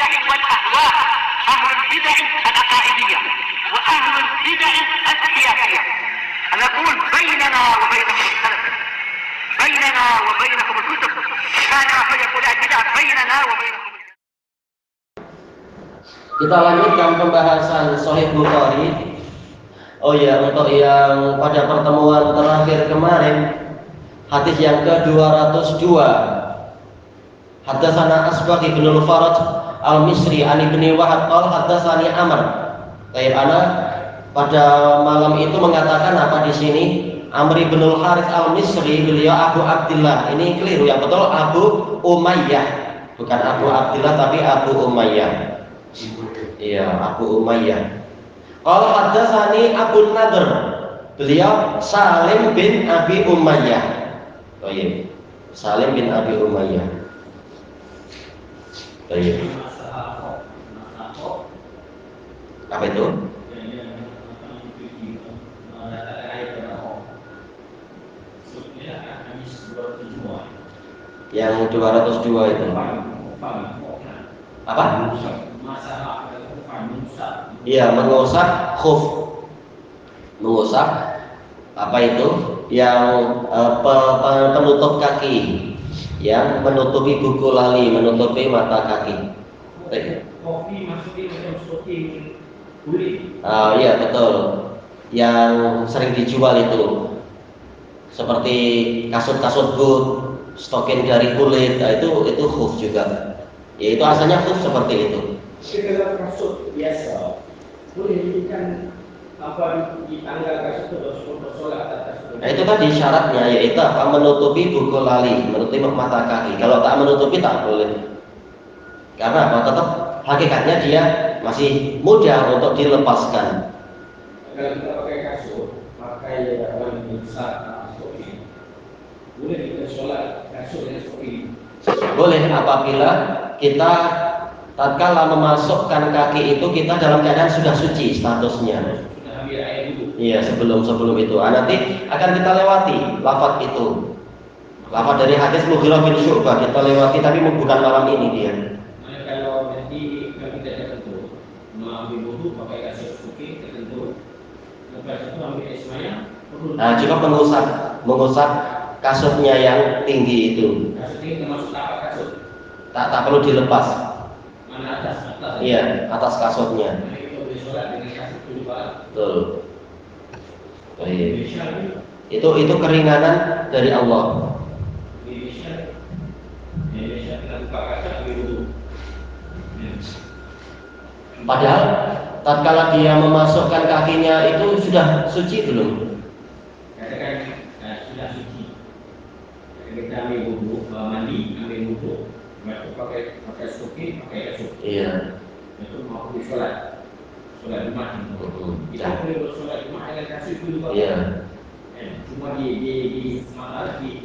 البدع والأهواء، أهل البدع العقائدية وأهل البدع السياسية. نقول بيننا وبينكم السلف، بيننا وبينكم الكتب، كان فيقول البدع بيننا وبينكم. Kita lanjutkan pembahasan Sahih Bukhari. Oh ya, untuk yang pada pertemuan terakhir kemarin, hadis yang ke-202. Haddatsana Asbaq bin al-Faraj al-Misri an Ibni Wahab qala haddatsani Amr. Ana pada malam itu mengatakan apa di sini? Amr bin al-Harits al-Misri, beliau Abu Abdullah. Ini keliru, yang betul Abu Umayyah. Bukan Abu Abdullah tapi Abu Umayyah. Iya, Abu Umayyah. Qala haddatsani Abu Nadr. Beliau Salim bin Abi Umayyah. Oh iya. Salim bin Abi Umayyah. Oh iya. Apa itu? Yang 202 itu. Apa? Iya, mengusap khuf. Mengusap apa itu? Yang penutup kaki, yang menutupi buku lali, menutupi mata kaki. Iya betul. Yang sering dijual itu seperti kasut-kasut boot, stokin dari kulit, itu khuf juga. Ya itu asalnya khuf seperti itu. Kalau kasut biasa, boleh diberikan apa di tanggal kasut untuk sholat atas. Nah itu tadi syaratnya, yaitu apa? Menutupi buku lali, menutupi mata kaki. Kalau tak menutupi tak boleh. Karena apa? Tetap hakikatnya dia masih mudah untuk dilepaskan. Kalau kita pakai kasut, pakai yang besar seperti ini, boleh kita sholat kasut yang seperti ini. Boleh apabila kita tatkala memasukkan kaki itu kita dalam keadaan sudah suci statusnya. Sudah ambil air dulu. Iya, sebelum itu. Nanti akan kita lewati lafaz itu. Lafaz dari hadis Mughirah bin Syu'bah kita lewati, tapi bukan malam ini dia. Kalau nanti kita tertentu mengambil wudu pakai kasut putih tertentu, lepas itu ambil air semaya. Nah, juga mengusap kasutnya yang tinggi itu. Kasut ini termasuk tapak kasut. Tak perlu dilepas. Mana atas? Iya, atas kasutnya. Betul. Oh, iya. Itu keringanan dari Allah. Padahal tatkala dia memasukkan kakinya itu sudah suci belum? Katakan sudah suci. Kita ambil wudu, mandi, ambil wudu, pakai suci, pakai kasut. Iya. Itu mau sholat Jumat. Kita boleh bersolat Jumat dengan kasut itu juga. Iya. Cuma di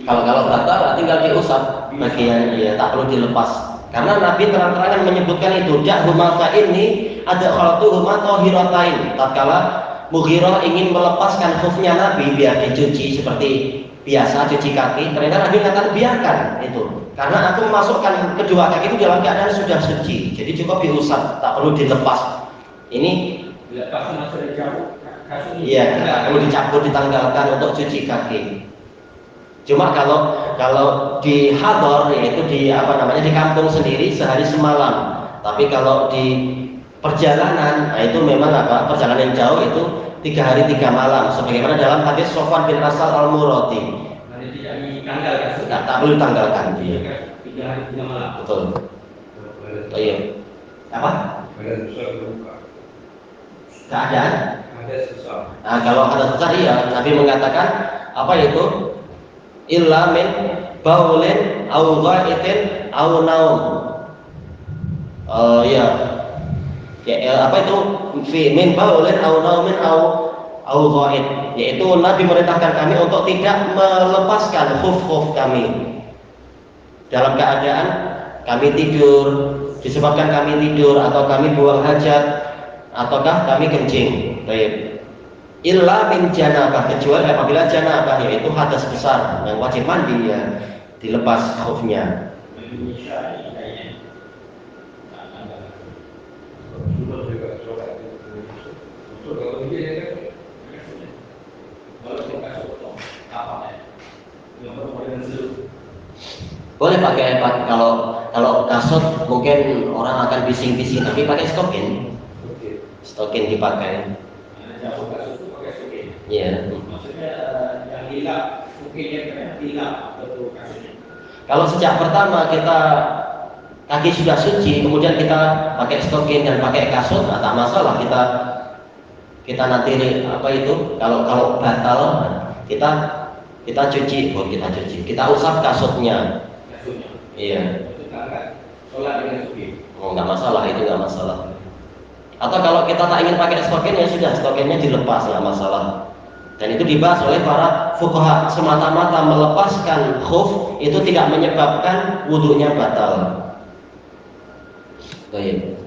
Kalau batal tinggal diusap bagian, ya tak perlu dilepas. Karena Nabi terang-terangan menyebutkan itu, da'huma fa ini ada khalatuhuma tahiratain. Tatkala Mughirah ingin melepaskan khufnya Nabi biar dicuci seperti biasa cuci kaki, ternyata Nabi mengatakan biarkan itu. Karena aku memasukkan kedua kaki itu dalam keadaan sudah suci, jadi cukup diusap, tak perlu dilepas. Ini lepas masuk jauh. Iya, tidak perlu dicabut, ditanggalkan untuk cuci kaki. Cuma kalau di hador, yaitu di di kampung sendiri sehari semalam. Tapi kalau di perjalanan, nah itu memang perjalanan jauh itu 3 hari 3 malam. Sebagaimana dalam hadis Sofwan bin Asal al-Murati. Nanti tidak ditanggalkan. Tak perlu ditanggalkan. Iya. 3 hari 3 malam. Betul. Oh, iya. Apa? Keadaan? Nah, kalau ada besar iya, Nabi mengatakan apa itu? Illa min baulin au dha'itin au naum. Iya. Apa itu? Min baulin au naumin au dha'it. Yaitu Nabi merintahkan kami untuk tidak melepaskan khuf-khuf kami dalam keadaan kami tidur, disebabkan kami tidur atau kami buang hajat ataukah kami kencing. Baik. Illa min janabah, kecuali apabila janabah, yaitu hadas besar yang wajib mandi, ya dilepas khufnya. Boleh pakai kalau kasut mungkin orang akan bising-bising, tapi pakai stokin. Stokin dipakai. Jauh kasus itu pakai stokin. Iya. Maksudnya yang hilang stokinnya kan hilang atau kasusnya. Kalau sejak pertama kita kaki sudah suci, kemudian kita pakai stokin dan pakai kasut, nah, tak masalah. Kita nanti apa itu? Kalau batal, kita cuci, kita usap kasutnya. Iya. Sholat dengan stokin. Oh, nggak masalah, itu nggak masalah. Atau kalau kita tak ingin pakai stokin, ya sudah, stokinnya dilepas, nggak masalah. Dan itu dibahas oleh para fuqaha, semata-mata melepaskan khuf itu tidak menyebabkan wudunya batal. Baik.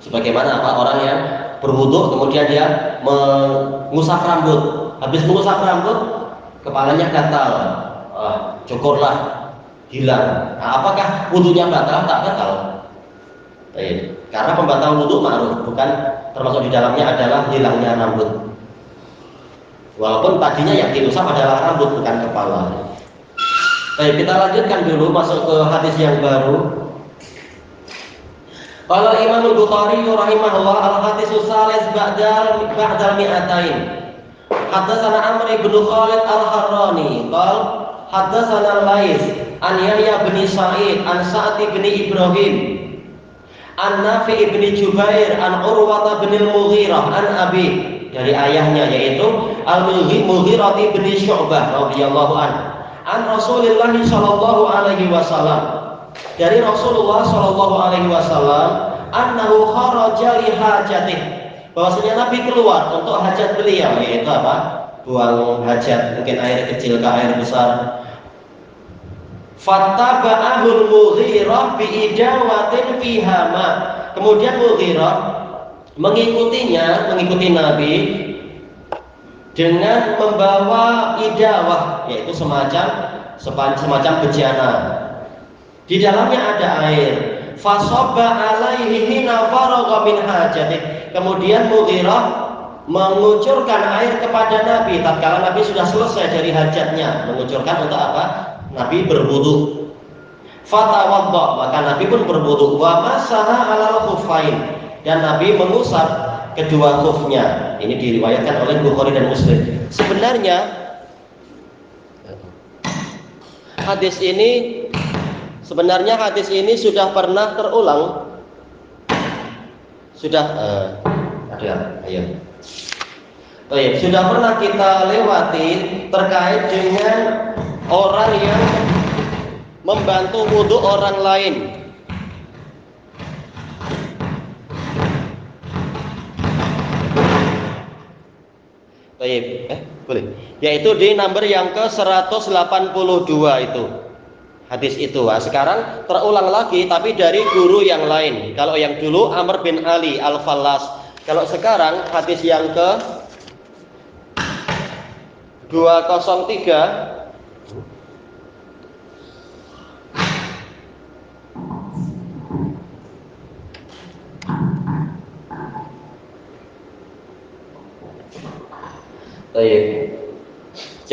Sebagaimana apa orang yang berwudu kemudian dia mengusap rambut, habis mengusap rambut kepalanya gatal, cukurlah, hilang. Nah, apakah wudunya batal? Tak batal. Baik. Karena pembatal wudu ma'ruf, bukan termasuk di dalamnya adalah hilangnya rambut. Walaupun tadinya yang diusap adalah rambut bukan kepala. Baik, kita lanjutkan dulu masuk ke hadis yang baru. Qala Imam Al-Bukhari rahimahullah al-hadisus salis ba'dal mi'atain. Haddatsana Amr bin Khalid Al-Harrani qala haddatsana Al-Laits an Yahya bin Sa'id an Sa'd bin Ibrahim an Nafi' bin Jubair an Urwah bin Al-Mughirah an Abi, dari ayahnya yaitu Al-Mughirah bin Syu'bah radhiyallahu an Rasulullah sallallahu alaihi wasallam, dari Rasulullah sallallahu alaihi wasallam, annahu kharaja li hajatih, bahwasanya Nabi keluar untuk hajat beliau, yaitu apa? Buang hajat, mungkin air kecil ke air besar. Fattaba'ahul Mughirah bi'idawatin fiha ma, kemudian Mughirah mengikuti Nabi dengan membawa idawah, yaitu semacam bejana. Di dalamnya ada air. Fasobba alaihi hina faragha min hajatih, kemudian Mughirah mengucurkan air kepada Nabi tatkala Nabi sudah selesai dari hajatnya. Mengucurkan untuk apa? Nabi berwudu. Fatawadda, maka Nabi pun berwudu. Wa masaha alal khuffain, dan Nabi mengusap kedua khufnya. Ini diriwayatkan oleh Bukhari dan Muslim. Sebenarnya hadis ini sudah pernah terulang. Sudah pernah kita lewati terkait dengan orang yang membantu wudu orang lain. Boleh. Yaitu di nomor yang ke-182 itu. Hadis itu. Nah, sekarang terulang lagi tapi dari guru yang lain. Kalau yang dulu Amr bin Ali Al-Fallas. Kalau sekarang hadis yang ke 203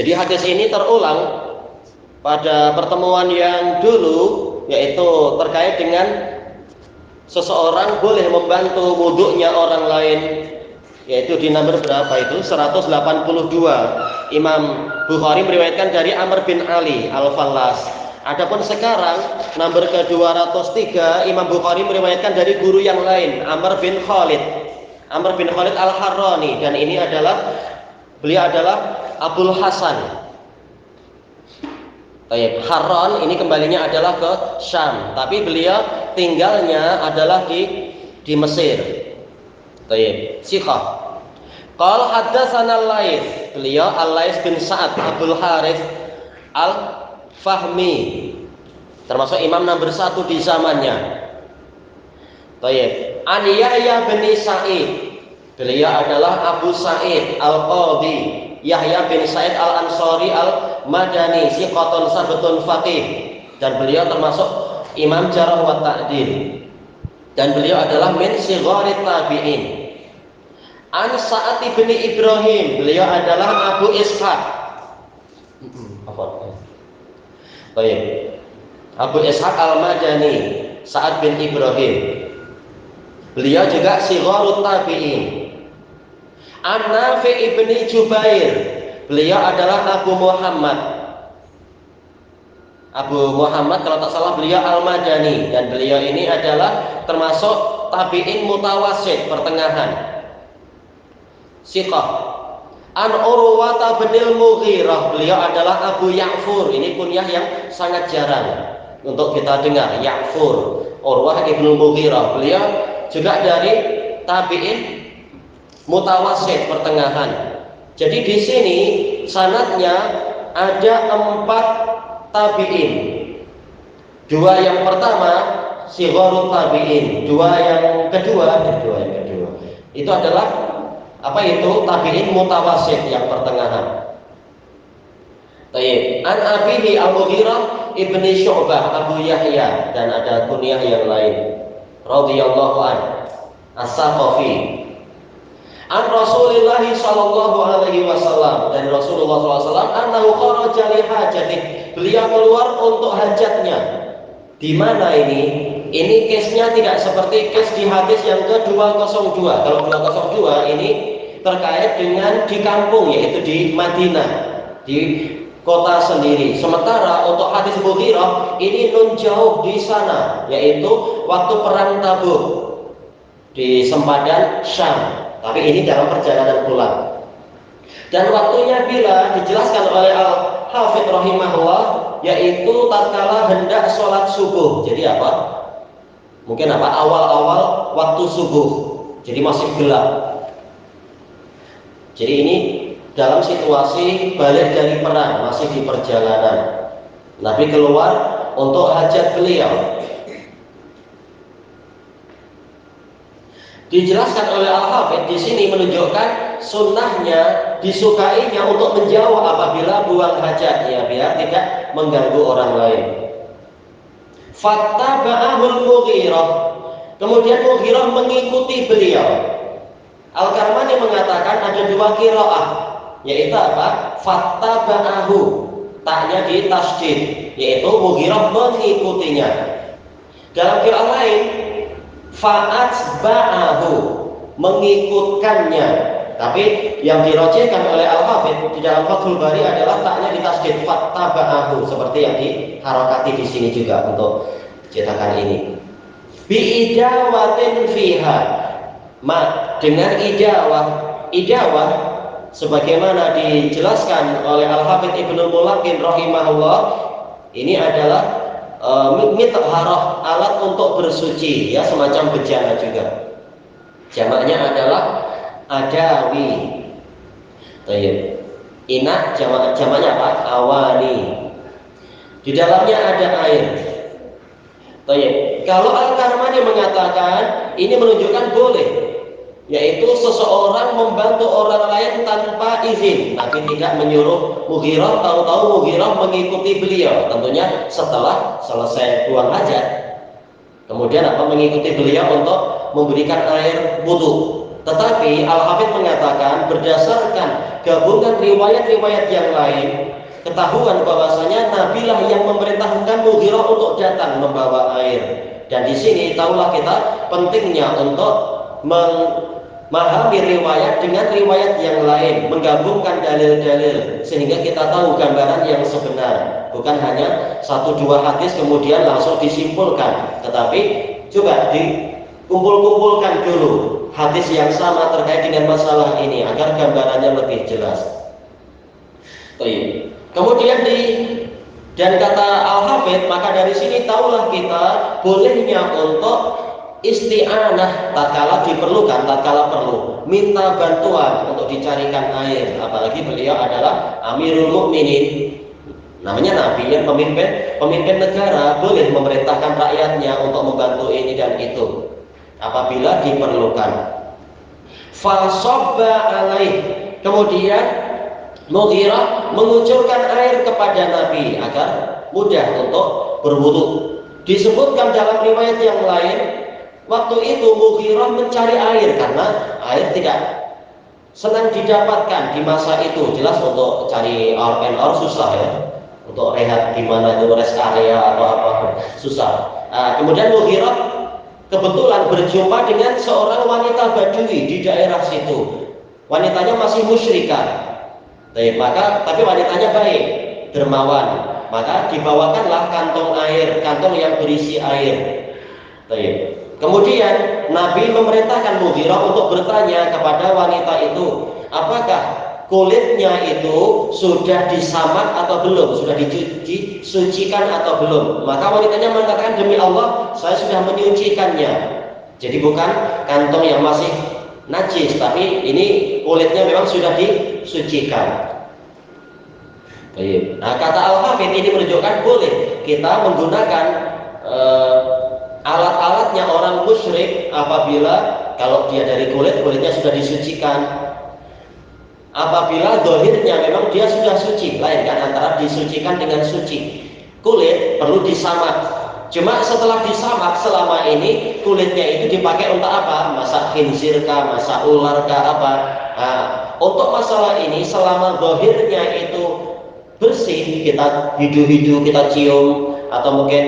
Jadi hadis ini terulang pada pertemuan yang dulu, yaitu terkait dengan seseorang boleh membantu wudunya orang lain, yaitu di nomor berapa itu? 182. Imam Bukhari meriwayatkan dari Amr bin Ali Al-Fallas. Adapun sekarang nomor ke-203 Imam Bukhari meriwayatkan dari guru yang lain, Amr bin Khalid Al-Harrani, dan ini beliau adalah Abul Hasan. Harran ini kembalinya adalah ke Syam, tapi beliau tinggalnya adalah di Mesir. Siqah. Qala haddatsana Al-Laits, beliau Al-Laits bin Sa'ad Abdul Harits Al-Fahmi, termasuk imam nomor 1 di zamannya. An Yahya bin Sa'id, beliau adalah Abu Sa'id Al-Qadhi Yahya bin Sa'id Al-Ansari Al-Madani, siqatun sabtun faqih, dan beliau termasuk imam jarh wa ta'dil, dan beliau adalah min sigharit tabi'in. An Sa'ad bin Ibrahim, beliau adalah Abu Ishaq. Abu Ishaq Al-Madani, Sa'ad bin Ibrahim. Beliau juga sigharut tabi'in. An-Nafi' ibni Jubair, beliau adalah Abu Muhammad. Abu Muhammad kalau tak salah beliau Al-Madani, dan beliau ini adalah termasuk tabi'in mutawassit, pertengahan. Siqah. An Urwata binil Mughirah, beliau adalah Abu Ya'fur. Ini kunyah yang sangat jarang untuk kita dengar, Ya'fur. Urwah ibnu Mughirah, beliau juga dari tabi'in mutawassit, pertengahan. Jadi di sini sanadnya ada 4 tabi'in. 2 yang pertama sigharut tabi'in, 2 yang kedua itu adalah tabi'in mutawassit yang pertengahan. Baik, an abihi Al-Mughirah ibni Syu'bah Abu Yahya, dan ada kunyah yang lain. Radhiyallahu an As-Saqafi. An Rasulillah sallallahu alaihi wasallam, dan Rasulullah SAW annahu kharaja li hajatih, beliau keluar untuk hajatnya. Di mana ini? Ini case-nya tidak seperti case di hadis yang ke-202. Kalau 202 ini terkait dengan di kampung, yaitu di Madinah, di kota sendiri. Sementara untuk hadis Mughirah ini nun jauh di sana, yaitu waktu perang Tabuk di sempadan Syam. Tapi ini dalam perjalanan pulang. Dan waktunya bila dijelaskan oleh Al-Hafidh rahimahullah, yaitu tatkala hendak sholat subuh. Jadi apa? Mungkin awal-awal waktu subuh. Jadi masih gelap. Jadi ini dalam situasi balik dari perang, masih di perjalanan. Nabi keluar untuk hajat beliau. Dijelaskan oleh Al-Hafidh di sini menunjukkan sunnahnya, disukainya untuk menjauh apabila buang hajat, ya, biar tidak mengganggu orang lain. Fattaba'ahul Mughirah, kemudian Mughirah mengikuti beliau. Al-Karmani mengatakan ada 2 qiraah, yaitu apa? Fattaba'ahu, taknya di tasydid, yaitu Mughirah mengikutinya. Dalam qiraah lain fa'atba'ahu, mengikutkannya. Tapi yang dirojihkan oleh Al-Hafidh di dalam Fathul Bari adalah taknya ditasydid fattaba'ahu, seperti yang diharokati di sini juga untuk cetakan ini. Bi'idawatin fiha, dengan idawah sebagaimana dijelaskan oleh Al-Hafidh Ibnu Mulakin rahimahullah, ini adalah mitharah, alat untuk bersuci, ya, semacam bejana juga. Jamaknya adalah adawi. Baik. Inak jamaknya apa? Awani. Di dalamnya ada air. Baik. Kalau Al-Karmani mengatakan ini menunjukkan boleh, yaitu seseorang membantu orang lain tanpa izin. Nabi tidak menyuruh Mughirah, tahu-tahu Mughirah mengikuti beliau. Tentunya setelah selesai buang hajat, kemudian mengikuti beliau untuk memberikan air wudu. Tetapi Al-Hafidh mengatakan berdasarkan gabungan riwayat-riwayat yang lain, ketahuan bahwasanya Nabi lah yang memerintahkan Mughirah untuk datang membawa air. Dan di sini tahulah kita pentingnya untuk memahami riwayat dengan riwayat yang lain, menggabungkan dalil-dalil sehingga kita tahu gambaran yang sebenar, bukan hanya 1-2 hadis kemudian langsung disimpulkan, tetapi juga dikumpul-kumpulkan dulu hadis yang sama terkait dengan masalah ini agar gambarannya lebih jelas. Kemudian dan kata Al-Hafidh, maka dari sini tahulah kita bolehnya untuk isti'anah tatkala diperlukan, tatkala perlu, minta bantuan untuk dicarikan air. Apalagi beliau adalah Amirul Mukminin, namanya Nabi, yang pemimpin negara, boleh memerintahkan rakyatnya untuk membantu ini dan itu apabila diperlukan. Falsobba alaih, kemudian Mughirah mengucurkan air kepada Nabi agar mudah untuk berwudu. Disebutkan dalam riwayat yang lain, waktu itu Mughirah mencari air karena air tidak senang didapatkan di masa itu. Jelas untuk cari air susah, ya. untuk rehat di mana itu rest area atau apa, susah. Kemudian Mughirah kebetulan berjumpa dengan seorang wanita Badui di daerah situ. Wanitanya masih musyrikah. Tapi wanitanya baik, dermawan. Maka dibawakanlah kantong air, kantong yang berisi air. Kemudian Nabi memerintahkan Mughirah untuk bertanya kepada wanita itu, apakah kulitnya itu sudah disamak atau belum, sudah disucikan atau belum? Maka wanitanya mengatakan, demi Allah, saya sudah menyucikannya. Jadi bukan kantong yang masih najis, tapi ini kulitnya memang sudah disucikan. Nah, kata Al-Hafidh ini menunjukkan boleh kita menggunakan alat-alatnya orang musyrik apabila kalau dia dari kulitnya sudah disucikan. Apabila dohirnya memang dia sudah suci, lain kan antara disucikan dengan suci. Kulit perlu disamak. Cuma setelah disamak, selama ini kulitnya itu dipakai untuk apa? Masak khinzir kah, masak ular kah, apa? Untuk masalah ini, selama dohirnya itu bersih, kita hidu-hidu, kita cium, atau mungkin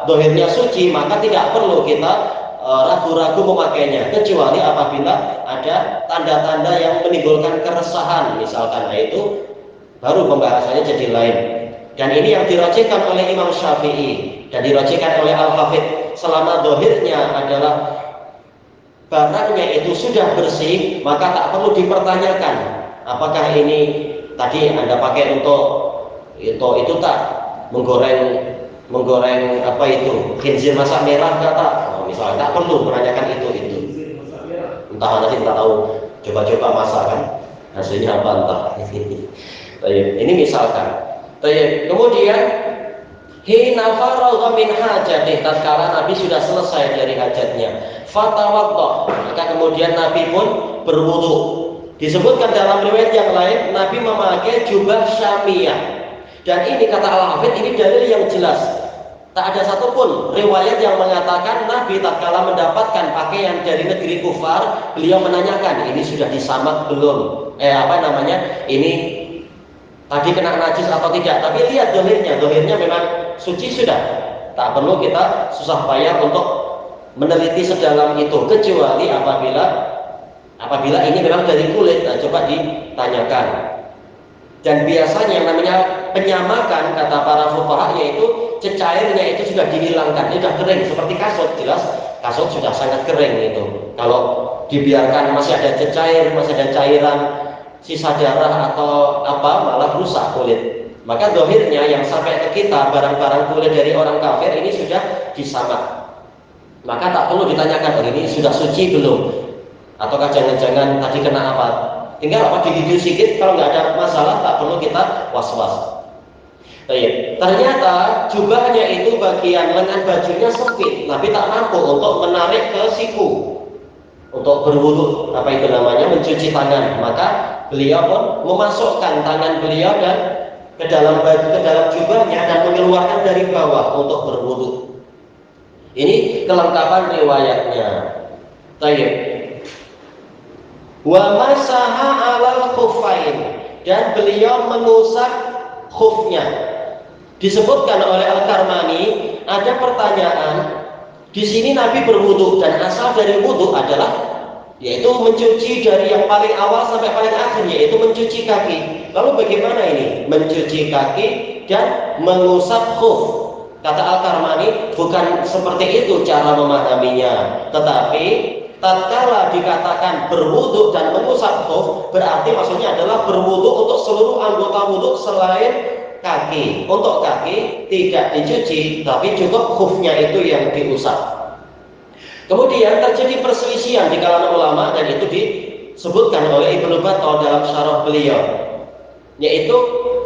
dohirnya suci, maka tidak perlu kita ragu-ragu memakainya, kecuali apabila ada tanda-tanda yang menimbulkan keresahan, misalkan. Nah, itu baru pembahasannya jadi lain. Dan ini yang dirajihkan oleh Imam Syafi'i dan dirajihkan oleh Al-Hafidh, selama dohirnya adalah barangnya itu sudah bersih, maka tak perlu dipertanyakan apakah ini tadi Anda pakai untuk itu tak menggoreng apa itu khinzir masak merah kata, misalnya tak perlu menanyakan itu. Entah nanti kita tahu coba-coba masak kan hasilnya apa entah. Ini misalkan. Kemudian hina faragha min hajatih, tatkala Nabi sudah selesai dari hajatnya, fatawaddah, maka kemudian Nabi pun berwudu. Disebutkan dalam riwayat yang lain, Nabi memakai jubah syamiyah. Dan ini kata Al-Hafidh, ini dalil yang jelas. Tak ada satupun riwayat yang mengatakan Nabi tatkala mendapatkan pakaian dari negeri kufar, beliau menanyakan, ini sudah disamak belum? Ini tadi kena najis atau tidak? Tapi lihat dohirnya memang suci sudah. Tak perlu kita susah payah untuk meneliti sedalam itu, kecuali apabila ini memang dari kulit. Nah, coba ditanyakan. Dan biasanya yang namanya penyamakan, kata para fuqaha, yaitu cecairnya itu sudah dihilangkan, ini sudah kering seperti kasut. Jelas kasut sudah sangat kering itu. Kalau dibiarkan masih ada cecair, masih ada cairan, sisa darah atau apa, malah rusak kulit. Maka dohirnya yang sampai ke kita, barang-barang kulit dari orang kafir ini sudah disamak. Maka tak perlu ditanyakan, ini sudah suci belum? Ataukah jangan-jangan tadi kena apa? Tinggal dihidu sedikit, kalau nggak ada masalah, tak perlu kita was-was. Ternyata jubahnya itu bagian lengan bajunya sempit, Nabi tak mampu untuk menarik ke siku untuk berwudu, mencuci tangan. Maka beliau pun memasukkan tangan beliau dan ke dalam jubahnya dan mengeluarkan dari bawah untuk berwudu. Ini kelengkapan riwayatnya. Wa masaha 'alal khuffain, dan beliau mengusap khufnya. Disebutkan oleh Al-Karmani, ada pertanyaan di sini Nabi berwudu, dan asal dari wudu adalah yaitu mencuci dari yang paling awal sampai paling akhir, yaitu mencuci kaki. Lalu bagaimana ini mencuci kaki dan mengusap khuf? Kata Al-Karmani, bukan seperti itu cara memahaminya, tetapi tatkala dikatakan berwudu dan mengusap khuf, berarti maksudnya adalah berwudu untuk seluruh anggota wudu selain kaki. Untuk kaki tidak dicuci, tapi cukup khufnya itu yang diusap. Kemudian terjadi perselisihan di kalangan ulama, dan itu disebutkan oleh Ibnu Battah dalam syarah beliau, yaitu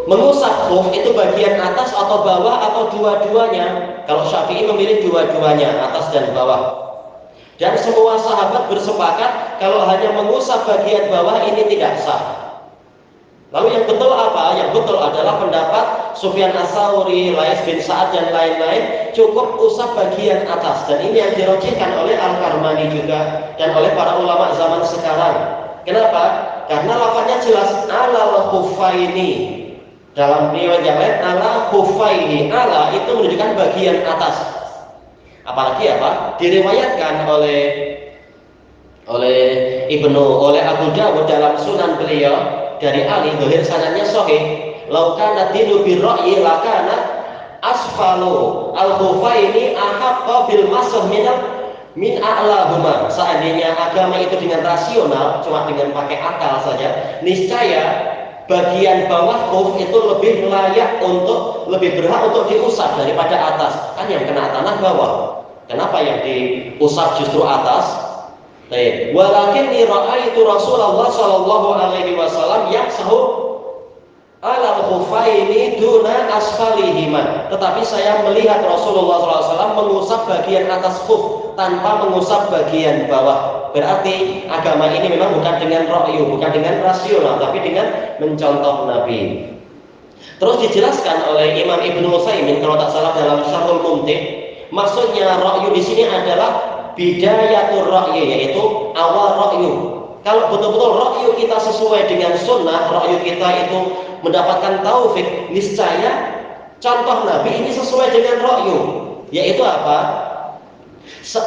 mengusap khuf itu bagian atas atau bawah atau dua-duanya. Kalau Syafi'i memilih dua-duanya, atas dan bawah. Dan semua sahabat bersepakat kalau hanya mengusap bagian bawah ini tidak sah. Lalu yang betul apa? Yang betul adalah pendapat Sufyan Ats-Tsauri, Lais bin Sa'ad dan lain-lain, cukup usap bagian atas. Dan ini yang dirojihkan oleh Al-Karmani juga dan oleh para ulama zaman sekarang. Kenapa? Karena lafaznya jelas alal khuffaini. Dalam riwayat yang lain ala khufaihi, ala itu menunjukkan bagian atas. Apalagi apa? Diriwayatkan oleh Abu Dawud dalam sunan beliau dari Ali, zahir sanadnya sahih. Lau kana dinu bir ra'yi lakana asfalu al-khufaini ahaqqa bil masah min a'lahuma. Seandainya agama itu dengan rasional, cuma dengan pakai akal saja, niscaya bagian bawah khuf itu lebih layak lebih berhak untuk diusap daripada atas. Kan yang kena tanah bawah. Kenapa yang diusap justru atas? Walakinni ra'aitu Rasulullah sallallahu alaihi wasallam yamsahu alal khufaini duna asfalihima. Tetapi saya melihat Rasulullah SAW mengusap bagian atas khuf tanpa mengusap bagian bawah. Berarti agama ini memang bukan dengan ra'yu, bukan dengan rasional, tapi dengan mencontoh Nabi. Terus dijelaskan oleh Imam Ibnu Utsaimin kalau tak salah dalam Syarhul Mumti', maksudnya ra'yu di sini adalah bidayatul ra'yi, yaitu awal ra'yu. Kalau betul-betul ra'yu kita sesuai dengan sunnah, ra'yu kita itu mendapatkan taufik, niscaya contoh Nabi ini sesuai dengan ra'yu, yaitu apa?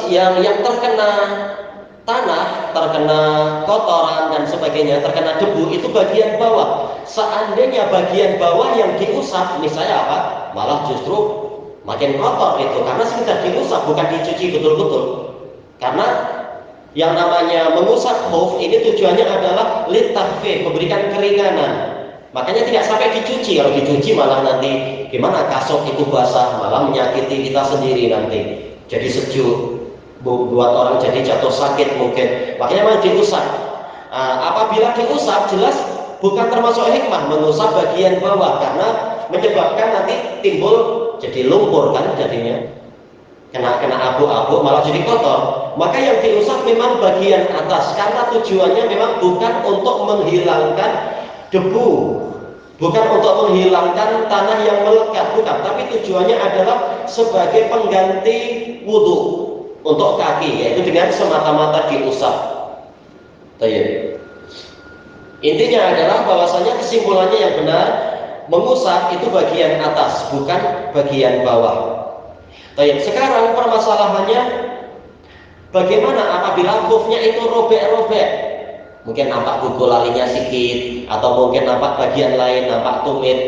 Yang terkena tanah, terkena kotoran dan sebagainya, terkena debu, itu bagian bawah. Seandainya bagian bawah yang diusap, misalnya apa? Malah justru makin kotor itu, karena sekedar diusap, bukan dicuci betul-betul. Karena yang namanya mengusap khuf ini tujuannya adalah litahfif, memberikan keringanan. Makanya tidak sampai dicuci. Kalau dicuci malah nanti gimana, kasut itu basah, malah menyakiti kita sendiri nanti. Jadi sejuk, buat orang jadi jatuh sakit mungkin. Makanya memang diusap. Apabila diusap, jelas bukan termasuk hikmah mengusap bagian bawah, karena menyebabkan nanti timbul jadi lumpur kan jadinya. Kena abu-abu malah jadi kotor. Maka yang diusap memang bagian atas, karena tujuannya memang bukan untuk menghilangkan debu, bukan untuk menghilangkan tanah yang melekat, bukan, tapi tujuannya adalah sebagai pengganti wudhu untuk kaki, yaitu dengan semata-mata diusap. Intinya adalah bahwasanya kesimpulannya yang benar, mengusap itu bagian atas, bukan bagian bawah. Sekarang permasalahannya, bagaimana apabila khufnya itu robek-robek? Mungkin nampak kuku lalinya sedikit, atau mungkin nampak bagian lain, nampak tumit.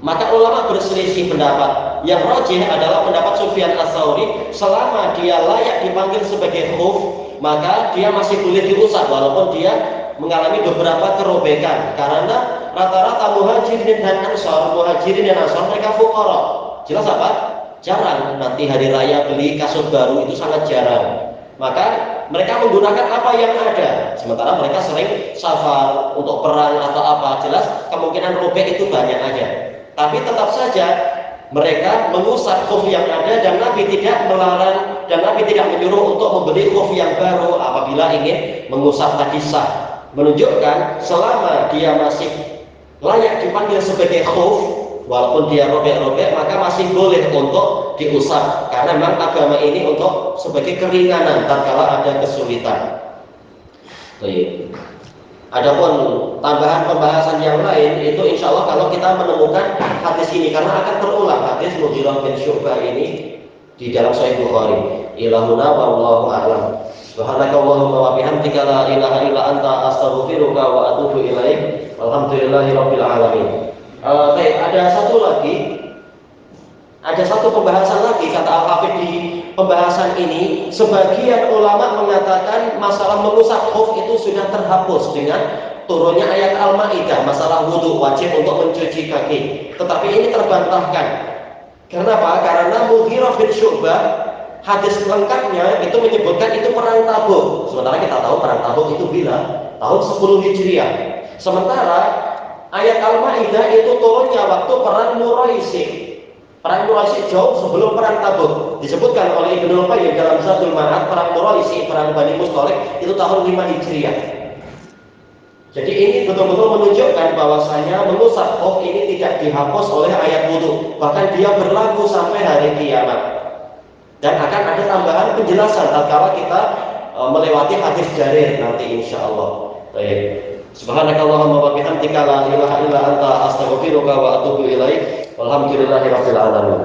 Maka ulama berselisih pendapat. Yang rajih adalah pendapat Sufyan Ats-Tsauri, selama dia layak dipanggil sebagai khuf, maka dia masih boleh diusap walaupun dia mengalami beberapa kerobekan. Karena rata-rata muhajirin dan ansor mereka fuqara. Jelas apa? Jarang nanti hari raya beli kasut baru, itu sangat jarang. Maka mereka menggunakan apa yang ada. Sementara mereka sering safar untuk perang atau apa, jelas kemungkinan robek itu banyak aja. Tapi tetap saja mereka mengusap khuf yang ada, dan Nabi tidak melarang dan Nabi tidak menyuruh untuk membeli khuf yang baru apabila ingin mengusap tadi sah. Menunjukkan selama dia masih layak dipanggil sebagai khuf, walaupun dia robek-robek, maka masih boleh untuk diusap, karena memang agama ini untuk sebagai keringanan tatkala ada kesulitan. Adapun tambahan pembahasan yang lain itu insya Allah kalau kita menemukan hadis ini, karena akan terulang hadis Mughirah bin Syu'bah ini di dalam Sahih Bukhari. Ilahuna wallahu a'lam. Subhanakallahumma wa bihamdika la ilaha illa anta astaghfiruka wa atubu ilaik. Walhamdulillahirabbil alamin. Ada satu pembahasan lagi kata Al-Hafidz di pembahasan ini. Sebagian ulama mengatakan masalah mengusap khuf itu sudah terhapus dengan turunnya ayat Al-Maidah, masalah wudhu wajib untuk mencuci kaki. Tetapi ini terbantahkan. Kenapa? Karena Mughirah bin Syu'bah hadis lengkapnya itu menyebutkan itu perang Tabuk. Sementara kita tahu perang Tabuk itu bila tahun 10 Hijriah. Sementara ayat Al-Maidah itu turunnya waktu perang Muraisi. Perang Muraisi jauh sebelum perang Tabuk. Disebutkan oleh Ibnu Qayyim dalam Zadul Ma'ad, perang Muraisi, perang Bani Mustalik itu tahun 5 Hijriah. Jadi ini betul-betul menunjukkan bahwasanya mengusap khuf ini tidak dihapus oleh ayat wudu, bahkan dia berlaku sampai hari kiamat. Dan akan ada tambahan penjelasan tatkala kita melewati hadis Jarir nanti insyaallah. Baik. Subhanakallahumma wa bihamdika la ilaha illa anta astaghfiruka wa atubu ilaik. Walhamdulillahirabbil alamin.